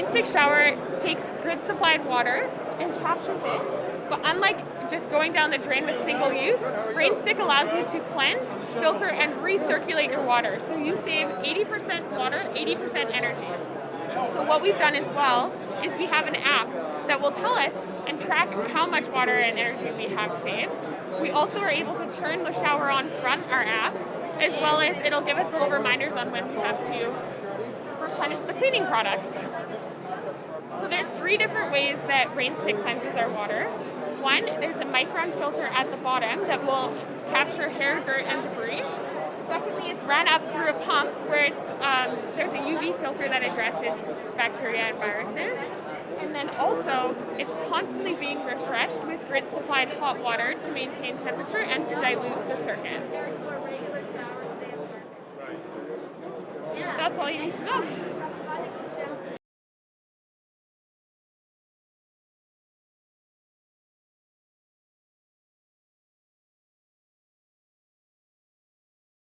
RainStick shower takes grid-supplied water and captures it, but unlike just going down the drain with single use, RainStick allows you to cleanse, filter, and recirculate your water. So you save 80% water, 80% energy. So what we've done as well is we have an app that will tell us and track how much water and energy we have saved. We also are able to turn the shower on from our app, as well as it'll give us little reminders on when we have to replenish the cleaning products. So there's 3 different ways that RainStick cleanses our water. One, there's a micron filter at the bottom that will capture hair, dirt, and debris. Secondly, it's run up through a pump where there's a UV filter that addresses bacteria and viruses. And then also, it's constantly being refreshed with grid-supplied hot water to maintain temperature and to dilute the circuit. That's all you need to know.